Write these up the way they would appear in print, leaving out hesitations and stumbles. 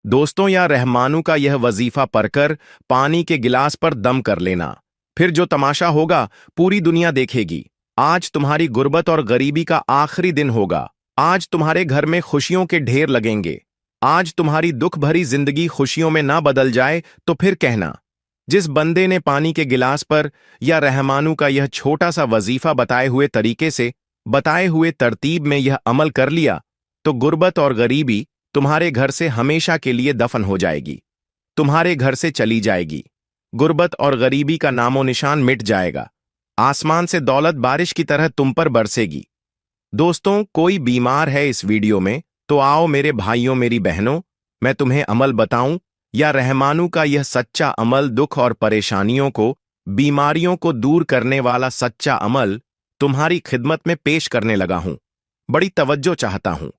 दोस्तों, या रहमानू का यह वजीफा पढ़कर पानी के गिलास पर दम कर लेना। फिर जो तमाशा होगा पूरी दुनिया देखेगी। आज तुम्हारी गुर्बत और गरीबी का आखिरी दिन होगा। आज तुम्हारे घर में खुशियों के ढेर लगेंगे। आज तुम्हारी दुख भरी जिंदगी खुशियों में ना बदल जाए तो फिर कहना। जिस बंदे ने पानी के गिलास पर या रहमानू का यह छोटा सा वजीफा बताए हुए तरीके से, बताए हुए तरतीब में यह अमल कर लिया, तो गुर्बत और गरीबी तुम्हारे घर से हमेशा के लिए दफन हो जाएगी, तुम्हारे घर से चली जाएगी। गुर्बत और गरीबी का नामो निशान मिट जाएगा। आसमान से दौलत बारिश की तरह तुम पर बरसेगी। दोस्तों, कोई बीमार है इस वीडियो में तो आओ मेरे भाइयों, मेरी बहनों, मैं तुम्हें अमल बताऊं। या रहमानू का यह सच्चा अमल, दुख और परेशानियों को, बीमारियों को दूर करने वाला सच्चा अमल तुम्हारी खिदमत में पेश करने लगा हूं। बड़ी तवज्जो चाहता हूं।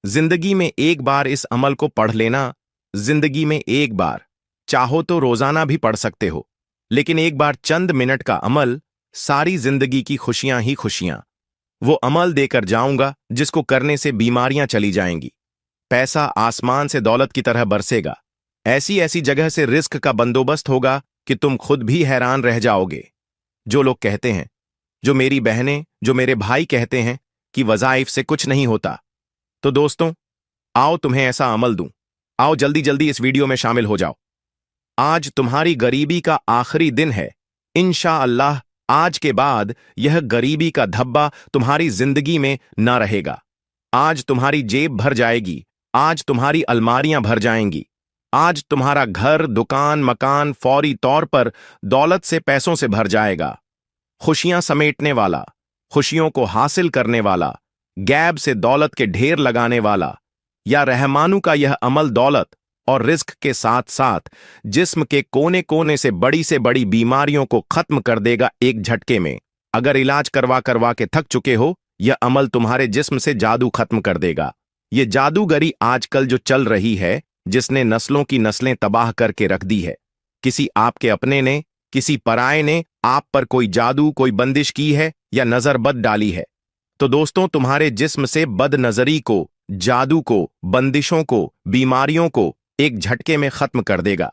जिंदगी में एक बार इस अमल को पढ़ लेना। जिंदगी में एक बार, चाहो तो रोजाना भी पढ़ सकते हो, लेकिन एक बार चंद मिनट का अमल, सारी जिंदगी की खुशियां ही खुशियां। वो अमल देकर जाऊंगा जिसको करने से बीमारियां चली जाएंगी, पैसा आसमान से दौलत की तरह बरसेगा। ऐसी ऐसी जगह से रिस्क का बंदोबस्त होगा कि तुम खुद भी हैरान रह जाओगे। जो लोग कहते हैं, जो मेरी बहनें, जो मेरे भाई कहते हैं कि वज़ाइफ से कुछ नहीं होता, तो दोस्तों आओ तुम्हें ऐसा अमल दूं। आओ जल्दी जल्दी इस वीडियो में शामिल हो जाओ। आज तुम्हारी गरीबी का आखिरी दिन है। इंशाअल्लाह आज के बाद यह गरीबी का धब्बा तुम्हारी जिंदगी में ना रहेगा। आज तुम्हारी जेब भर जाएगी। आज तुम्हारी अलमारियां भर जाएंगी। आज तुम्हारा घर, दुकान, मकान फौरी तौर पर दौलत से, पैसों से भर जाएगा। खुशियां समेटने वाला, खुशियों को हासिल करने वाला, गैब से दौलत के ढेर लगाने वाला या रहमानू का यह अमल दौलत और रिस्क के साथ साथ जिस्म के कोने कोने से बड़ी बीमारियों को खत्म कर देगा एक झटके में। अगर इलाज करवा करवा के थक चुके हो, यह अमल तुम्हारे जिस्म से जादू खत्म कर देगा। यह जादूगरी आजकल जो चल रही है, जिसने नस्लों की नस्लें तबाह करके रख दी है। किसी आपके अपने ने, किसी पराये ने आप पर कोई जादू, कोई बंदिश की है या नजर बद डाली है, तो दोस्तों तुम्हारे जिस्म से बदनजरी को, जादू को, बंदिशों को, बीमारियों को एक झटके में खत्म कर देगा।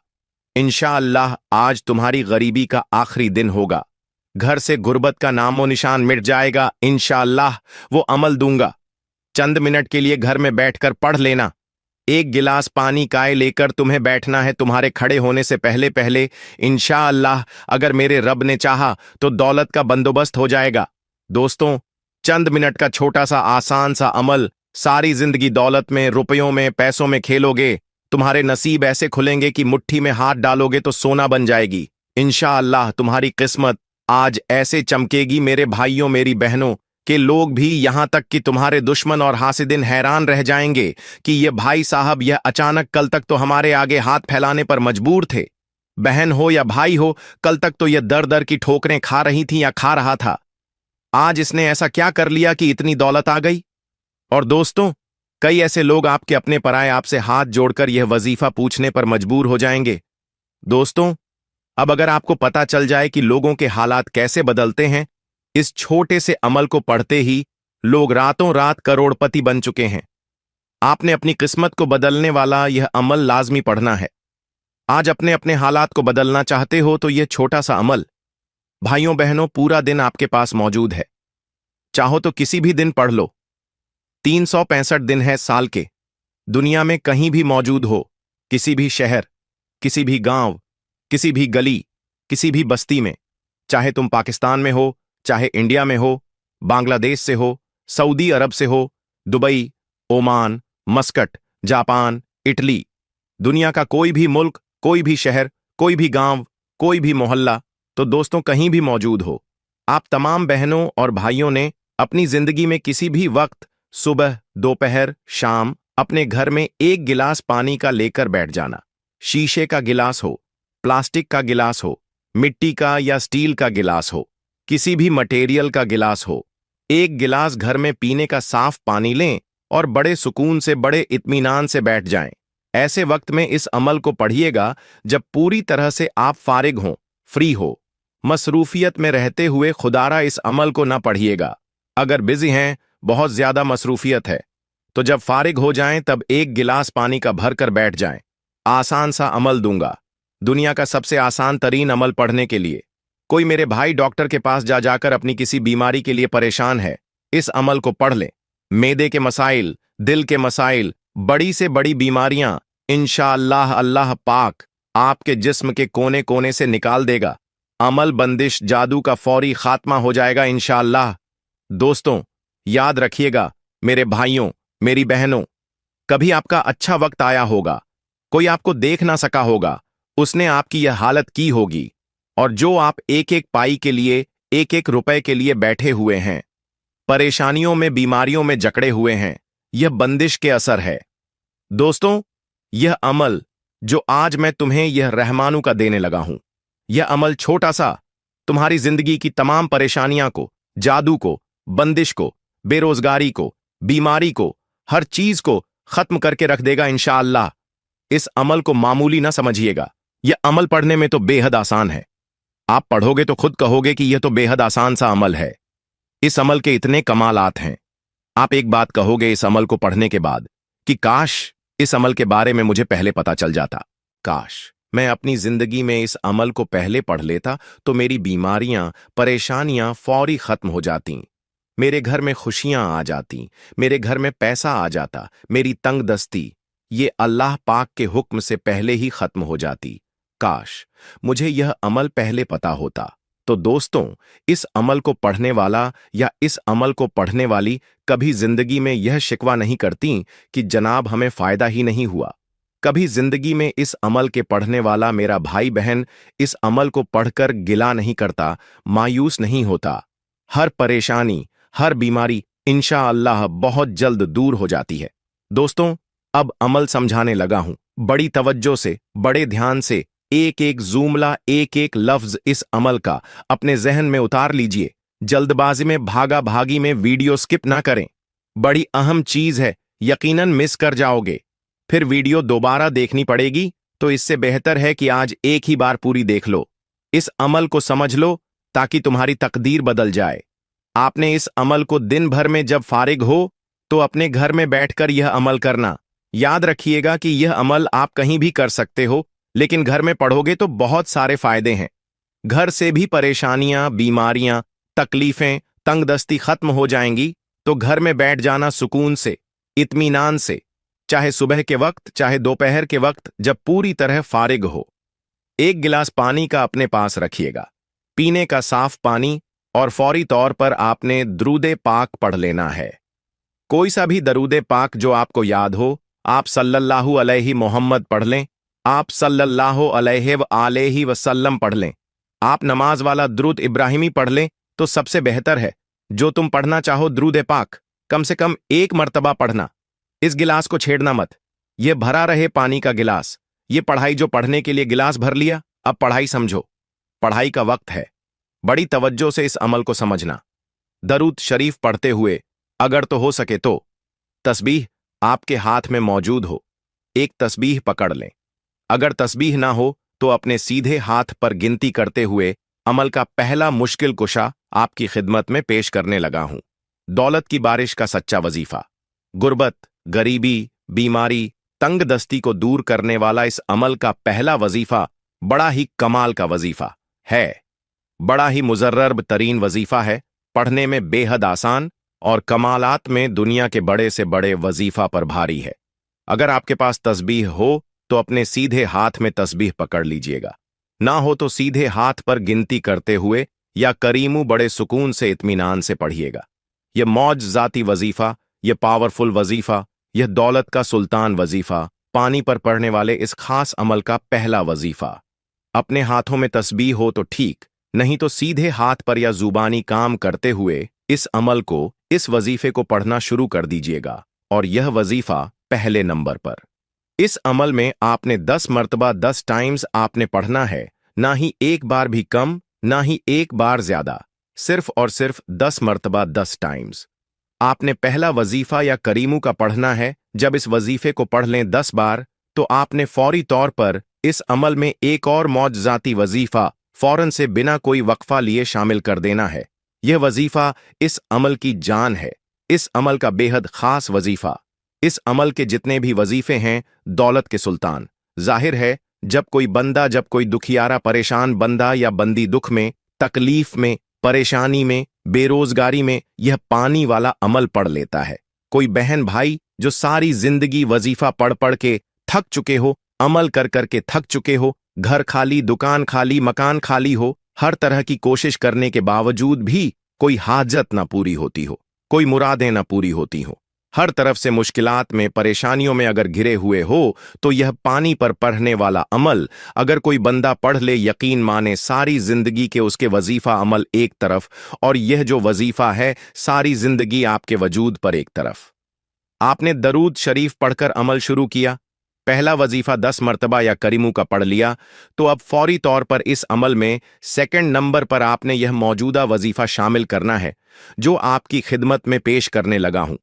इंशाअल्लाह आज तुम्हारी गरीबी का आखिरी दिन होगा। घर से गुर्बत का नामो निशान मिट जाएगा। इंशाअल्लाह वो अमल दूंगा। चंद मिनट के लिए घर में बैठकर पढ़ लेना। एक गिलास पानी काय लेकर तुम्हें बैठना है तुम्हारे खड़े होने से पहले पहले। इंशाअल्लाह अगर मेरे रब ने चाहा तो दौलत का बंदोबस्त हो जाएगा। दोस्तों, चंद मिनट का छोटा सा आसान सा अमल, सारी जिंदगी दौलत में, रुपयों में, पैसों में खेलोगे। तुम्हारे नसीब ऐसे खुलेंगे कि मुट्ठी में हाथ डालोगे तो सोना बन जाएगी। इंशाअल्लाह तुम्हारी किस्मत आज ऐसे चमकेगी मेरे भाइयों, मेरी बहनों, के लोग भी, यहां तक कि तुम्हारे दुश्मन और हासिदिन हैरान रह जाएंगे कि ये भाई साहब, यह अचानक कल तक तो हमारे आगे हाथ फैलाने पर मजबूर थे। बहन हो या भाई हो, कल तक तो यह दर दर की ठोकरें खा रही थी या खा रहा था। आज इसने ऐसा क्या कर लिया कि इतनी दौलत आ गई। और दोस्तों, कई ऐसे लोग आपके अपने पराये आपसे हाथ जोड़कर यह वजीफा पूछने पर मजबूर हो जाएंगे। दोस्तों, अब अगर आपको पता चल जाए कि लोगों के हालात कैसे बदलते हैं, इस छोटे से अमल को पढ़ते ही लोग रातों रात करोड़पति बन चुके हैं। आपने अपनी किस्मत को बदलने वाला यह अमल लाजमी पढ़ना है। आज अपने अपने हालात को बदलना चाहते हो तो यह छोटा सा अमल, भाइयों बहनों, पूरा दिन आपके पास मौजूद है। चाहो तो किसी भी दिन पढ़ लो। 365 दिन है साल के। दुनिया में कहीं भी मौजूद हो, किसी भी शहर, किसी भी गांव, किसी भी गली, किसी भी बस्ती में, चाहे तुम पाकिस्तान में हो, चाहे इंडिया में हो, बांग्लादेश से हो, सऊदी अरब से हो, Dubai, Oman, Muscat, Japan, Italy, दुनिया का कोई भी मुल्क, कोई भी शहर, कोई भी गांव, कोई भी मोहल्ला, तो दोस्तों कहीं भी मौजूद हो, आप तमाम बहनों और भाइयों ने अपनी जिंदगी में किसी भी वक्त, सुबह, दोपहर, शाम, अपने घर में एक गिलास पानी का लेकर बैठ जाना। शीशे का गिलास हो, प्लास्टिक का गिलास हो, मिट्टी का या स्टील का गिलास हो, किसी भी मटेरियल का गिलास हो, एक गिलास घर में पीने का साफ पानी लें और बड़े सुकून से, बड़े इत्मीनान से बैठ जाएं। ऐसे वक्त में इस अमल को पढ़िएगा जब पूरी तरह से आप फारिग हों, फ्री हो। मसरूफियत में रहते हुए खुदारा इस अमल को ना पढ़िएगा। अगर बिजी हैं, बहुत ज्यादा मसरूफियत है, तो जब फारिग हो जाएं तब एक गिलास पानी का भर कर बैठ जाएं। आसान सा अमल दूंगा, दुनिया का सबसे आसान तरीन अमल पढ़ने के लिए। कोई मेरे भाई डॉक्टर के पास जा जाकर अपनी किसी बीमारी के लिए परेशान है, इस अमल को पढ़ लें। मैदे के मसाइल, दिल के मसाइल, बड़ी से बड़ी बीमारियां इंशाअल्लाह अल्लाह पाक आपके जिस्म के कोने कोने से निकाल देगा। अमल बंदिश जादू का फौरी खात्मा हो जाएगा इंशाअल्लाह। दोस्तों, याद रखिएगा, मेरे भाइयों, मेरी बहनों, कभी आपका अच्छा वक्त आया होगा, कोई आपको देख ना सका होगा, उसने आपकी यह हालत की होगी, और जो आप एक एक पाई के लिए, एक एक रुपए के लिए बैठे हुए हैं, परेशानियों में, बीमारियों में जकड़े हुए हैं, यह बंदिश के असर है। दोस्तों, यह अमल जो आज मैं तुम्हें यह रहमानू का देने लगा हूं, यह अमल छोटा सा तुम्हारी जिंदगी की तमाम परेशानियां को, जादू को, बंदिश को, बेरोजगारी को, बीमारी को, हर चीज को खत्म करके रख देगा इंशाअल्लाह। इस अमल को मामूली ना समझिएगा, यह अमल पढ़ने में तो बेहद आसान है। आप पढ़ोगे तो खुद कहोगे कि यह तो बेहद आसान सा अमल है। इस अमल के इतने कमालात हैं, आप एक बात कहोगे इस अमल को पढ़ने के बाद कि काश इस अमल के बारे में मुझे पहले पता चल जाता, काश मैं अपनी जिंदगी में इस अमल को पहले पढ़ लेता तो मेरी बीमारियां, परेशानियां फौरी खत्म हो जाती, मेरे घर में खुशियां आ जाती, मेरे घर में पैसा आ जाता, मेरी तंगदस्ती ये अल्लाह पाक के हुक्म से पहले ही खत्म हो जाती। काश मुझे यह अमल पहले पता होता। तो दोस्तों, इस अमल को पढ़ने वाला या इस अमल को पढ़ने वाली कभी जिंदगी में यह शिकवा नहीं करती कि जनाब हमें फायदा ही नहीं हुआ। कभी जिंदगी में इस अमल के पढ़ने वाला मेरा भाई बहन इस अमल को पढ़कर गिला नहीं करता, मायूस नहीं होता। हर परेशानी, हर बीमारी इंशाअल्लाह बहुत जल्द दूर हो जाती है। दोस्तों, अब अमल समझाने लगा हूं, बड़ी तवज्जो से, बड़े ध्यान से एक एक जुमला, एक एक लफ्ज इस अमल का अपने जहन में उतार लीजिए। जल्दबाजी में, भागा भागी में वीडियो स्किप ना करें, बड़ी अहम चीज है, यकीनन मिस कर जाओगे, फिर वीडियो दोबारा देखनी पड़ेगी। तो इससे बेहतर है कि आज एक ही बार पूरी देख लो, इस अमल को समझ लो ताकि तुम्हारी तकदीर बदल जाए। आपने इस अमल को दिन भर में जब फारिग हो तो अपने घर में बैठकर यह अमल करना। याद रखिएगा कि यह अमल आप कहीं भी कर सकते हो, लेकिन घर में पढ़ोगे तो बहुत सारे फायदे हैं। घर से भी परेशानियां, बीमारियां, तकलीफें, तंगदस्ती खत्म हो जाएंगी। तो घर में बैठ जाना सुकून से, इत्मीनान से, चाहे सुबह के वक्त, चाहे दोपहर के वक्त, जब पूरी तरह फारिग हो। एक गिलास पानी का अपने पास रखिएगा, पीने का साफ पानी, और फौरी तौर पर आपने दरूद पाक पढ़ लेना है। कोई सा भी दरूद पाक जो आपको याद हो। आप सल्लल्लाहु अलैहि मोहम्मद पढ़ लें, आप सल्लल्लाहु अलैहि वसल्लम पढ़ लें, आप नमाज वाला दुरूद इब्राहिमी पढ़ लें तो सबसे बेहतर है। जो तुम पढ़ना चाहो दुरूद पाक कम से कम एक मर्तबा पढ़ना। इस गिलास को छेड़ना मत, यह भरा रहे पानी का गिलास। ये पढ़ाई जो पढ़ने के लिए गिलास भर लिया, अब पढ़ाई समझो, पढ़ाई का वक्त है। बड़ी तवज्जो से इस अमल को समझना। दरूद शरीफ पढ़ते हुए अगर तो हो सके तो तस्बीह आपके हाथ में मौजूद हो, एक तस्बीह पकड़ लें। अगर तस्बीह ना हो तो अपने सीधे हाथ पर गिनती करते हुए अमल का पहला मुश्किल कुशा आपकी खिदमत में पेश करने लगा हूं। दौलत की बारिश का सच्चा वजीफा। गुर्बत, गरीबी, बीमारी, तंगदस्ती को दूर करने वाला इस अमल का पहला वजीफा बड़ा ही कमाल का वजीफा है, बड़ा ही मुजर्रब तरीन वजीफा है, पढ़ने में बेहद आसान और कमालात में दुनिया के बड़े से बड़े वजीफा पर भारी है। अगर आपके पास तस्बीह हो तो अपने सीधे हाथ में तस्बीह पकड़ लीजिएगा, ना हो तो सीधे हाथ पर गिनती करते हुए या करीमू बड़े सुकून से, इत्मीनान से पढ़िएगा। यह मौजज़ाती वजीफा, यह पावरफुल वजीफा, यह दौलत का सुल्तान वजीफा, पानी पर पढ़ने वाले इस खास अमल का पहला वजीफा। अपने हाथों में तस्बीह हो तो ठीक, नहीं तो सीधे हाथ पर या जुबानी काम करते हुए इस अमल को, इस वजीफे को पढ़ना शुरू कर दीजिएगा। और यह वजीफा पहले नंबर पर। इस अमल में आपने 10 मर्तबा 10 टाइम्स आपने पढ़ना है, ना ही एक बार भी कम, ना ही एक बार ज्यादा, सिर्फ और सिर्फ 10 मर्तबा 10 टाइम्स। आपने पहला वजीफा या करीमू का पढ़ना है। जब इस वजीफे को पढ़ लें 10 बार तो आपने फौरी तौर पर इस अमल में एक और मौजज़ाती वजीफा फौरन से बिना कोई वक्फा लिए शामिल कर देना है। यह वजीफा इस अमल की जान है, इस अमल का बेहद खास वजीफा। इस अमल के जितने भी वजीफे हैं, दौलत के सुल्तान, जाहिर है, जब कोई दुखियारा परेशान बंदा या बंदी दुख में, तकलीफ में, परेशानी में, बेरोजगारी में यह पानी वाला अमल पढ़ लेता है। कोई बहन भाई जो सारी जिंदगी वजीफा पढ़ पढ़ के थक चुके हो, अमल कर कर के थक चुके हो, घर खाली, दुकान खाली, मकान खाली हो, हर तरह की कोशिश करने के बावजूद भी कोई हाजत ना पूरी होती हो, कोई मुरादें ना पूरी होती हो, हर तरफ से मुश्किलात में, परेशानियों में अगर घिरे हुए हो, तो यह पानी पर पढ़ने वाला अमल अगर कोई बंदा पढ़ ले, यकीन माने सारी जिंदगी के उसके वजीफा अमल एक तरफ, और यह जो वजीफा है सारी जिंदगी आपके वजूद पर एक तरफ। आपने दरूद शरीफ पढ़कर अमल शुरू किया, पहला वजीफा 10 मरतबा या करीमू का पढ़ लिया, तो अब फौरी तौर पर इस अमल में सेकंड नंबर पर आपने यह मौजूदा वजीफा शामिल करना है जो आपकी खिदमत में पेश करने लगा हूं।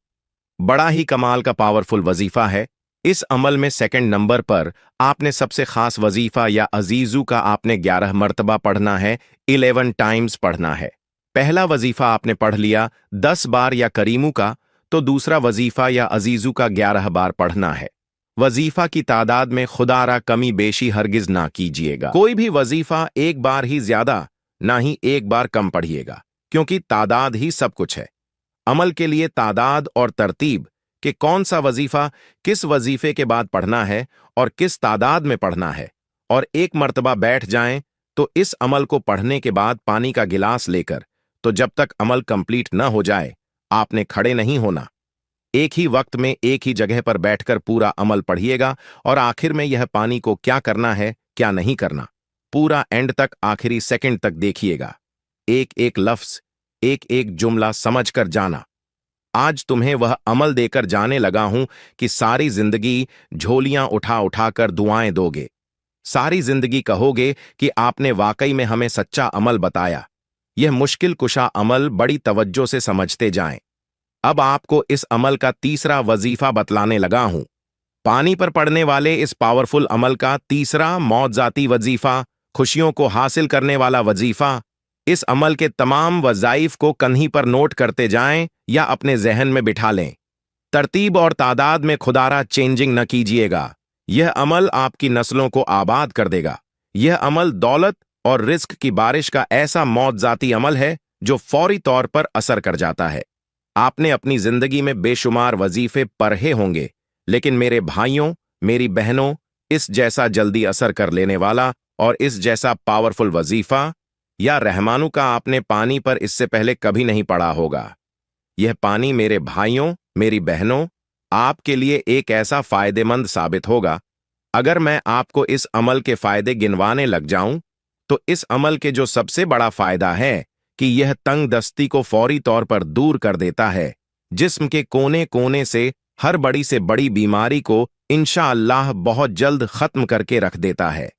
बड़ा ही कमाल का पावरफुल वजीफा है। इस अमल में सेकंड नंबर पर आपने सबसे खास वजीफा या अजीजू का आपने 11 मरतबा पढ़ना है, 11 टाइम्स पढ़ना है। पहला वजीफा आपने पढ़ लिया 10 बार या करीमू का, तो दूसरा वजीफा या अजीजू का 11 बार पढ़ना है। वजीफा की तादाद में खुदारा कमी बेशी हरगिज ना कीजिएगा। कोई भी वजीफा एक बार ही ज्यादा, ना ही एक बार कम पढ़िएगा, क्योंकि तादाद ही सब कुछ है। अमल के लिए तादाद और तरतीब कि कौन सा वजीफा किस वजीफे के बाद पढ़ना है और किस तादाद में पढ़ना है, और एक मर्तबा बैठ जाएं तो इस अमल को पढ़ने के बाद पानी का गिलास लेकर, तो जब तक अमल कंप्लीट न हो जाए आपने खड़े नहीं होना। एक ही वक्त में एक ही जगह पर बैठकर पूरा अमल पढ़िएगा, और आखिर में यह पानी को क्या करना है क्या नहीं करना पूरा एंड तक, आखिरी सेकंड तक देखिएगा। एक एक लफ्ज, एक एक जुमला समझकर जाना। आज तुम्हें वह अमल देकर जाने लगा हूं कि सारी जिंदगी झोलियां उठा उठाकर दुआएं दोगे, सारी जिंदगी कहोगे कि आपने वाकई में हमें सच्चा अमल बताया। यह मुश्किल कुशा अमल बड़ी तवज्जो से समझते जाएं। अब आपको इस अमल का तीसरा वजीफा बतलाने लगा हूं। पानी पर पड़ने वाले इस पावरफुल अमल का तीसरा मौज़ाती वजीफा, खुशियों को हासिल करने वाला वजीफा। इस अमल के तमाम वज़ाइफ को कन्ही पर नोट करते जाएं या अपने जहन में बिठा लें। तरतीब और तादाद में खुदारा चेंजिंग न कीजिएगा। यह अमल आपकी नस्लों को आबाद कर देगा। यह अमल दौलत और रिस्क की बारिश का ऐसा मौज़ाती अमल है जो फौरी तौर पर असर कर जाता है। आपने अपनी जिंदगी में बेशुमार वजीफे पढ़े होंगे, लेकिन मेरे भाइयों, मेरी बहनों, इस जैसा जल्दी असर कर लेने वाला और इस जैसा पावरफुल वजीफा या रहमानू का आपने पानी पर इससे पहले कभी नहीं पढ़ा होगा। यह पानी मेरे भाइयों, मेरी बहनों, आपके लिए एक ऐसा फायदेमंद साबित होगा। अगर मैं आपको इस अमल के फायदे गिनवाने लग जाऊं, तो इस अमल के जो सबसे बड़ा फायदा है कि यह तंग दस्ती को फौरी तौर पर दूर कर देता है। जिस्म के कोने कोने से हर बड़ी से बड़ी बीमारी को इंशाअल्लाह बहुत जल्द खत्म करके रख देता है।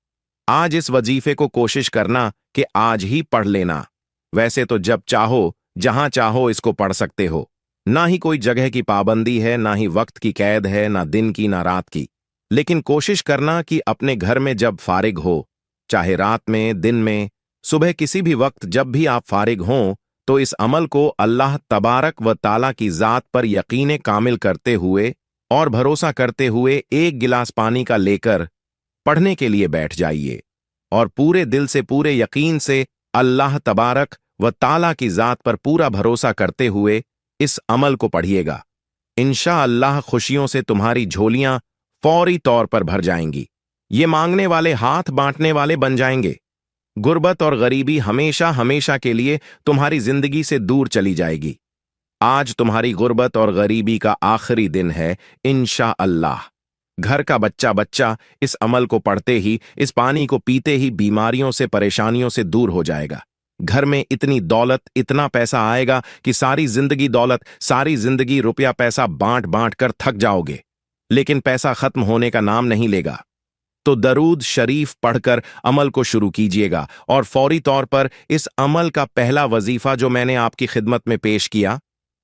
आज इस वजीफे को कोशिश करना कि आज ही पढ़ लेना। वैसे तो जब चाहो, जहां चाहो इसको पढ़ सकते हो। ना ही कोई जगह की पाबंदी है, ना ही वक्त की कैद है, ना दिन की ना रात की। लेकिन कोशिश करना कि अपने घर में जब फारिग हो, चाहे रात में, दिन में, सुबह, किसी भी वक्त जब भी आप फारिग हों, तो इस अमल को अल्लाह तबारक व ताला की ज़ात पर यकीन कामिल करते हुए और भरोसा करते हुए एक गिलास पानी का लेकर पढ़ने के लिए बैठ जाइए, और पूरे दिल से, पूरे यकीन से अल्लाह तबारक व ताला की ज़ात पर पूरा भरोसा करते हुए इस अमल को पढ़िएगा। इंशाअल्लाह खुशियों से तुम्हारी झोलियां फौरी तौर पर भर जाएंगी। ये मांगने वाले हाथ बांटने वाले बन जाएंगे। गुर्बत और गरीबी हमेशा हमेशा के लिए तुम्हारी जिंदगी से दूर चली जाएगी। आज तुम्हारी गुर्बत और गरीबी का आखिरी दिन है इंशाअल्लाह। घर का बच्चा बच्चा इस अमल को पढ़ते ही, इस पानी को पीते ही बीमारियों से, परेशानियों से दूर हो जाएगा। घर में इतनी दौलत, इतना पैसा आएगा कि सारी जिंदगी दौलत, सारी जिंदगी रुपया पैसा बांट बांट कर थक जाओगे, लेकिन पैसा खत्म होने का नाम नहीं लेगा। तो दरूद शरीफ पढ़कर अमल को शुरू कीजिएगा, और फौरी तौर पर इस अमल का पहला वजीफा जो मैंने आपकी खिदमत में पेश किया,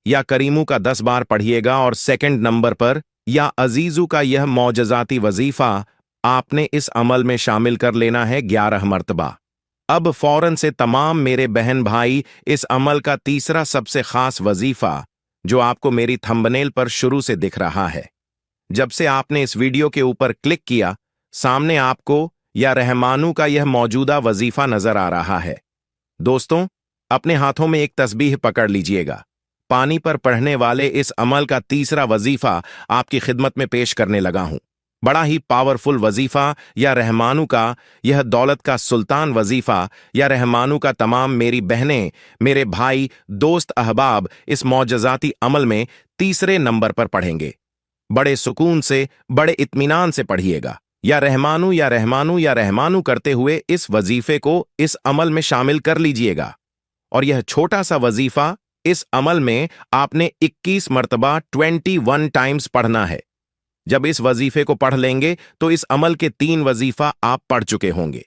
या करीमू का 10 बार पढ़िएगा, और सेकंड नंबर पर या अजीजू का यह मौजज़ाती वजीफा आपने इस अमल में शामिल कर लेना है 11 मरतबा। अब फौरन से तमाम मेरे बहन भाई इस अमल का तीसरा सबसे खास वजीफा जो आपको मेरी थंबनेल पर शुरू से दिख रहा है, जब से आपने इस वीडियो के ऊपर क्लिक किया सामने आपको या रहमानू का यह मौजूदा वजीफा नजर आ रहा है। दोस्तों, अपने हाथों में एक तस्बीह पकड़ लीजिएगा। पानी पर पढ़ने वाले इस अमल का तीसरा वजीफा आपकी खिदमत में पेश करने लगा हूं। बड़ा ही पावरफुल वजीफा या रहमानू का यह दौलत का सुल्तान वजीफा या रहमानू का तमाम मेरी बहनें, मेरे भाई, दोस्त, अहबाब इस मौजज़ाती अमल में तीसरे नंबर पर पढ़ेंगे। बड़े सुकून से, बड़े इत्मीनान से पढ़िएगा। या रहमानू या रहमानू या रहमानू करते हुए इस वजीफे को इस अमल में शामिल कर लीजिएगा। और यह छोटा सा वजीफा, इस अमल में आपने 21 मरतबा 21 टाइम्स पढ़ना है। जब इस वजीफे को पढ़ लेंगे तो इस अमल के 3 वजीफा आप पढ़ चुके होंगे।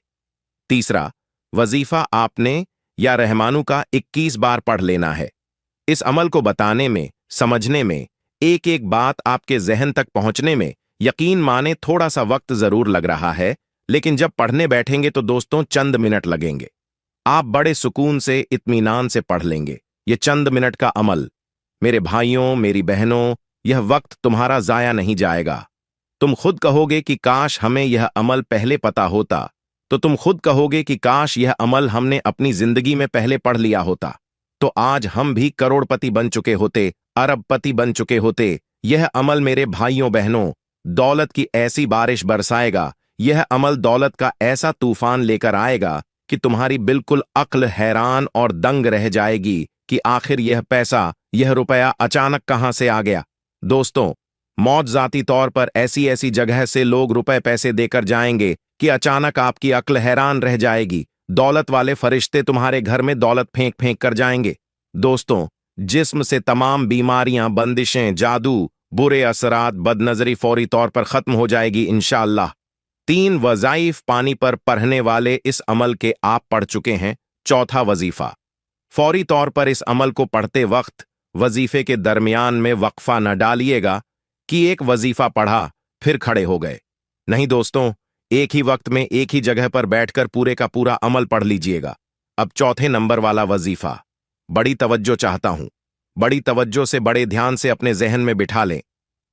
तीसरा वजीफा आपने या रहमानू का 21 बार पढ़ लेना है। इस अमल को बताने में, समझने में, एक एक बात आपके जहन तक पहुंचने में यकीन माने थोड़ा सा वक्त जरूर लग रहा है, लेकिन जब पढ़ने बैठेंगे तो दोस्तों चंद मिनट लगेंगे। आप बड़े सुकून से, इत्मीनान से पढ़ लेंगे। ये चंद मिनट का अमल, मेरे भाइयों, मेरी बहनों, यह वक्त तुम्हारा जाया नहीं जाएगा। तुम खुद कहोगे कि काश हमें यह अमल पहले पता होता, तो तुम खुद कहोगे कि काश यह अमल हमने अपनी जिंदगी में पहले पढ़ लिया होता, तो आज हम भी करोड़पति बन चुके होते, अरबपति बन चुके होते। यह अमल मेरे भाइयों बहनों दौलत की ऐसी बारिश बरसाएगा, यह अमल दौलत का ऐसा तूफान लेकर आएगा कि तुम्हारी बिल्कुल अक्ल हैरान और दंग रह जाएगी कि आखिर यह पैसा, यह रुपया अचानक कहां से आ गया। दोस्तों, मौत जाती तौर पर ऐसी ऐसी जगह से लोग रुपए पैसे देकर जाएंगे कि अचानक आपकी अक्ल हैरान रह जाएगी। दौलत वाले फरिश्ते तुम्हारे घर में दौलत फेंक फेंक कर जाएंगे। दोस्तों, जिस्म से तमाम बीमारियां, बंदिशें, जादू, बुरे असरात, बदनजरी फौरी तौर पर खत्म हो जाएगी इंशाअल्लाह। 3 वज़ाइफ पानी पर पढ़ने वाले इस अमल के आप पढ़ चुके हैं। चौथा वजीफा, फौरी तौर पर इस अमल को पढ़ते वक्त वजीफे के दरमियान में वक्फा न डालिएगा कि एक वजीफा पढ़ा फिर खड़े हो गए। नहीं दोस्तों, एक ही वक्त में एक ही जगह पर बैठकर पूरे का पूरा अमल पढ़ लीजिएगा। अब चौथे नंबर वाला वजीफा, बड़ी तवज्जो चाहता हूं, बड़ी तवज्जो से, बड़े ध्यान से अपने जहन में बिठा लें।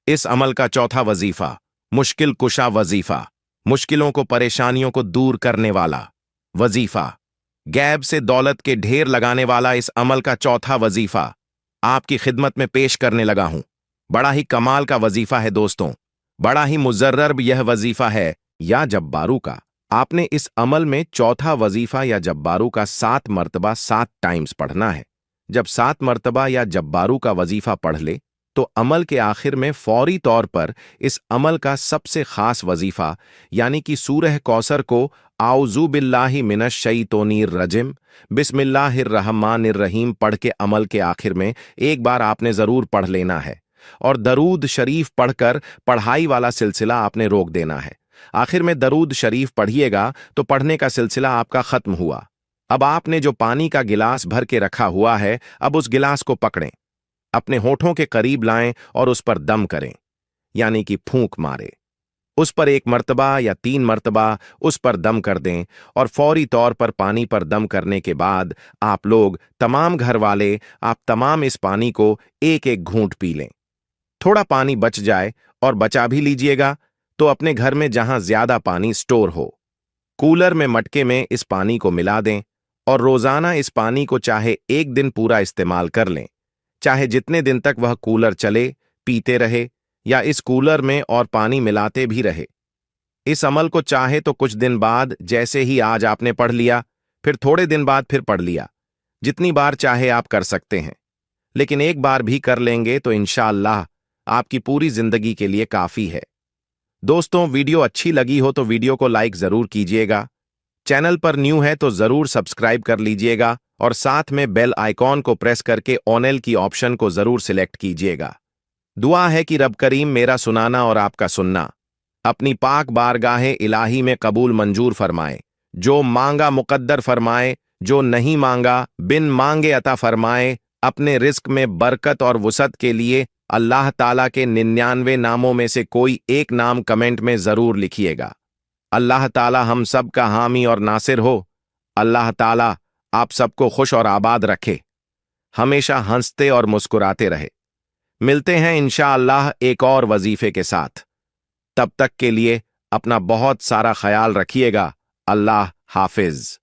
इस अमल का चौथा वजीफा, मुश्किल कुशा वजीफा, मुश्किलों को, परेशानियों को दूर करने वाला वजीफा, गैब से दौलत के ढेर लगाने वाला इस अमल का चौथा वजीफा आपकी खिदमत में पेश करने लगा हूं। बड़ा ही कमाल का वजीफा है दोस्तों, बड़ा ही मुजर्रब यह वजीफा है या जब्बारू का। आपने इस अमल में चौथा वजीफा या जब्बारू का 7 मरतबा 7 टाइम्स पढ़ना है। जब 7 मरतबा या जब्बारू का वजीफा पढ़ ले तो अमल के आखिर में फौरी तौर पर इस अमल का सबसे खास वजीफा यानी कि सूरह कौसर को आऊज़ु बिल्लाहि मिनश शैतानिर रजिम बिस्मिल्लाहिर रहमानिर रहीम पढ़ के अमल के आखिर में एक बार आपने जरूर पढ़ लेना है। और दरूद शरीफ पढ़कर पढ़ाई वाला सिलसिला आपने रोक देना है। आखिर में दरूद शरीफ पढ़िएगा तो पढ़ने का सिलसिला आपका खत्म हुआ। अब आपने जो पानी का गिलास भर के रखा हुआ है, अब उस गिलास को पकड़ें, अपने होठों के करीब लाएं और उस पर दम करें, यानी कि फूंक मारे। उस पर 1 मरतबा या 3 मरतबा उस पर दम कर दें और फौरी तौर पर पानी पर दम करने के बाद आप लोग, तमाम घर वाले, आप तमाम इस पानी को एक एक घूंट पी लें। थोड़ा पानी बच जाए और बचा भी लीजिएगा तो अपने घर में जहां ज्यादा पानी स्टोर हो, कूलर में, मटके में इस पानी को मिला दें और रोजाना इस पानी को चाहे 1 दिन पूरा इस्तेमाल कर लें, चाहे जितने दिन तक वह कूलर चले पीते रहे, या इस कूलर में और पानी मिलाते भी रहे। इस अमल को चाहे तो कुछ दिन बाद, जैसे ही आज आपने पढ़ लिया, फिर थोड़े दिन बाद फिर पढ़ लिया, जितनी बार चाहे आप कर सकते हैं। लेकिन एक बार भी कर लेंगे तो इंशाअल्लाह आपकी पूरी जिंदगी के लिए काफी है। दोस्तों, वीडियो अच्छी लगी हो तो वीडियो को लाइक जरूर कीजिएगा, चैनल पर न्यू है तो जरूर सब्सक्राइब कर लीजिएगा और साथ में बेल आइकॉन को प्रेस करके ऑल की ऑप्शन को जरूर सिलेक्ट कीजिएगा। दुआ है कि रब करीम मेरा सुनाना और आपका सुनना अपनी पाक बारगाहे इलाही में कबूल मंजूर फरमाए। जो मांगा मुकद्दर फरमाए, जो नहीं मांगा बिन मांगे अता फरमाए। अपने रिस्क में बरकत और वुसअत के लिए अल्लाह ताला के 99 नामों में से कोई एक नाम कमेंट में जरूर लिखिएगा। अल्लाह ताला हम सब का हामी और नासिर हो। अल्लाह ताला आप सबको खुश और आबाद रखे, हमेशा हंसते और मुस्कुराते रहे। मिलते हैं इंशाअल्लाह एक और वजीफे के साथ। तब तक के लिए अपना बहुत सारा ख्याल रखिएगा। अल्लाह हाफिज।